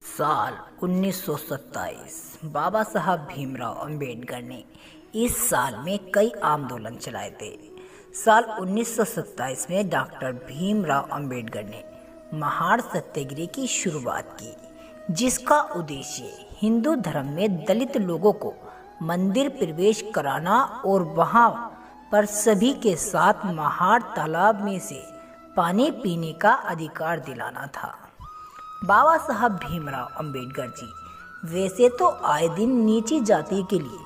साल 1927 बाबा साहब भीमराव अंबेडकर ने इस साल में कई आंदोलन चलाए थे। साल 1927 में डॉक्टर भीमराव अंबेडकर ने महार सत्याग्रह की शुरुआत की, जिसका उद्देश्य हिंदू धर्म में दलित लोगों को मंदिर प्रवेश कराना और वहां पर सभी के साथ महार तालाब में से पानी पीने का अधिकार दिलाना था। बाबा साहब भीमराव अंबेडकर जी वैसे तो आए दिन नीची जाति के लिए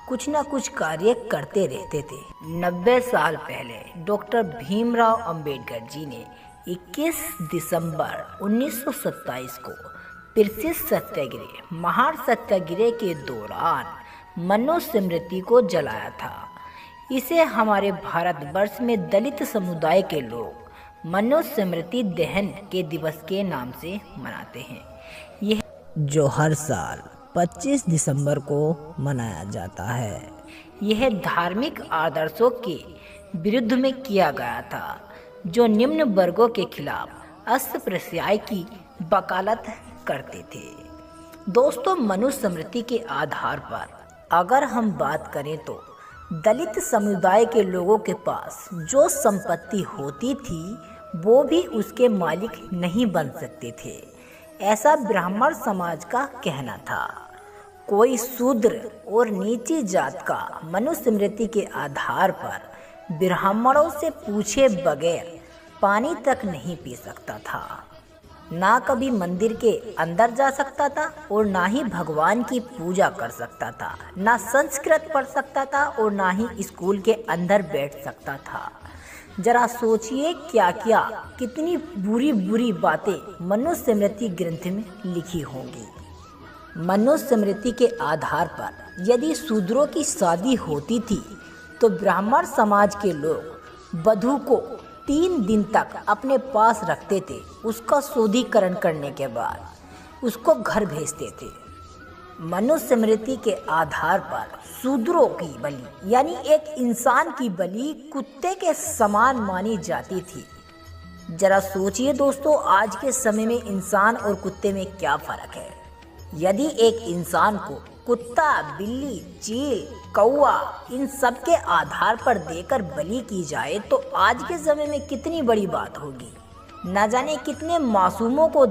कुछ न कुछ कार्य करते रहते थे। 90 साल पहले डॉक्टर भीमराव अंबेडकर जी ने 21 दिसंबर 1927 को प्रसिद्ध सत्याग्रह महार सत्याग्रह के दौरान मनुस्मृति को जलाया था। इसे हमारे भारतवर्ष में दलित समुदाय के लोग मनुस्मृति दहन के दिवस के नाम से मनाते हैं। यह जो हर साल 25 दिसंबर को मनाया जाता है। यह धार्मिक आदर्शों के विरुद्ध में किया गया था, जो निम्न वर्गों के खिलाफ अस्पृश्यता की वकालत करते थे। दोस्तों, मनुस्मृति के आधार पर अगर हम बात करें तो दलित समुदाय के लोगों के पास जो संपत्ति होती थी वो भी उसके मालिक नहीं बन सकते थे, ऐसा ब्राह्मण समाज का कहना था। कोई शूद्र और नीची जात का मनुस्मृति के आधार पर ब्राह्मणों से पूछे बगैर पानी तक नहीं पी सकता था, ना कभी मंदिर के अंदर जा सकता था और ना ही भगवान की पूजा कर सकता था, ना संस्कृत पढ़ सकता था और ना ही स्कूल के अंदर बैठ सकता था। जरा सोचिए क्या क्या कितनी बुरी बुरी बातें मनुस्मृति ग्रंथ में लिखी होंगी। मनुस्मृति के आधार पर यदि शूद्रों की शादी होती थी तो ब्राह्मण समाज के लोग वधू को 3 दिन तक अपने पास रखते थे। उसका शुद्धिकरण करने के बाद उसको घर भेजते थे। मनुस्मृति के आधार पर शूद्रों की बलि यानी एक इंसान की बलि कुत्ते के समान मानी जाती थी। जरा सोचिए दोस्तों, आज के समय में इंसान और कुत्ते में क्या फर्क है। यदि एक इंसान को कुत्ता, बिल्ली, चील, कौवा इन सब के आधार पर देकर बलि की जाए तो आज के समय में कितनी बड़ी बात होगी। न जाने कितने मासूमों को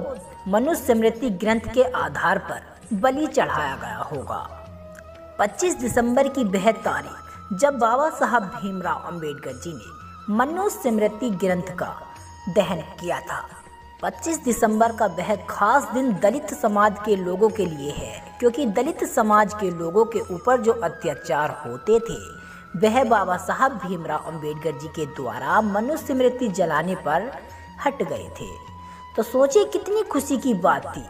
मनुस्मृति ग्रंथ के आधार पर बलि चढ़ाया गया होगा। 25 दिसंबर की वह तारीख जब बाबा साहब भीमराव अंबेडकर जी ने मनुस्मृति ग्रंथ का दहन किया था। 25 दिसंबर का वह खास दिन दलित समाज के लोगों के लिए है, क्योंकि दलित समाज के लोगों के ऊपर जो अत्याचार होते थे वह बाबा साहब भीमराव अंबेडकर जी के द्वारा मनुस्मृति जलाने पर हट गए थे। तो सोचिए कितनी खुशी की बात थी।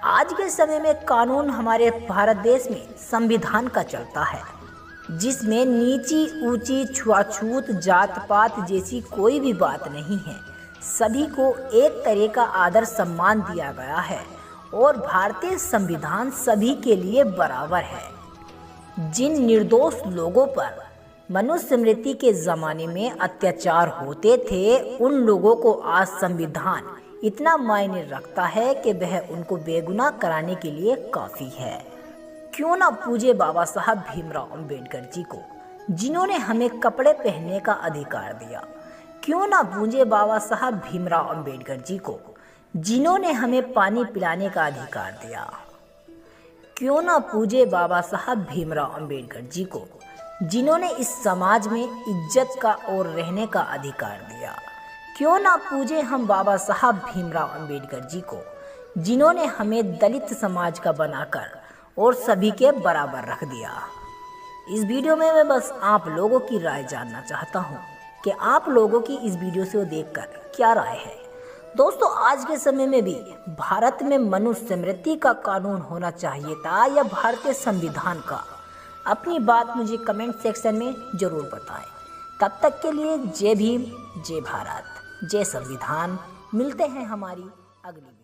आज के समय में कानून हमारे भारत देश में संविधान का चलता है, जिसमें नीची ऊंची छुआछूत जात पात जैसी कोई भी बात नहीं है। सभी को एक तरह का आदर सम्मान दिया गया है और भारतीय संविधान सभी के लिए बराबर है। जिन निर्दोष लोगों पर मनुस्मृति के ज़माने में अत्याचार होते थे उन लोगों को आज संविधान इतना मायने रखता है कि वह उनको बेगुनाह कराने के लिए काफ़ी है। क्यों ना पूजे बाबा साहब भीमराव अंबेडकर जी को, जिन्होंने हमें कपड़े पहनने का अधिकार दिया। क्यों ना पूजे बाबा साहब भीमराव अंबेडकर जी को, जिन्होंने हमें पानी पिलाने का अधिकार दिया। क्यों ना पूजे बाबा साहब भीमराव अंबेडकर जी को, जिन्होंने इस समाज में इज्जत का और रहने का अधिकार दिया। क्यों ना पूजे हम बाबा साहब भीमराव अंबेडकर जी को, जिन्होंने हमें दलित समाज का बनाकर और सभी के बराबर रख दिया। इस वीडियो में मैं बस आप लोगों की राय जानना चाहता हूं कि आप लोगों की इस वीडियो से देखकर क्या राय है। दोस्तों, आज के समय में भी भारत में मनुस्मृति का कानून होना चाहिए था या भारतीय संविधान का? अपनी बात मुझे कमेंट सेक्शन में जरूर बताएं। तब तक के लिए जय भीम, जय भारत, जय संविधान। मिलते हैं हमारी अगली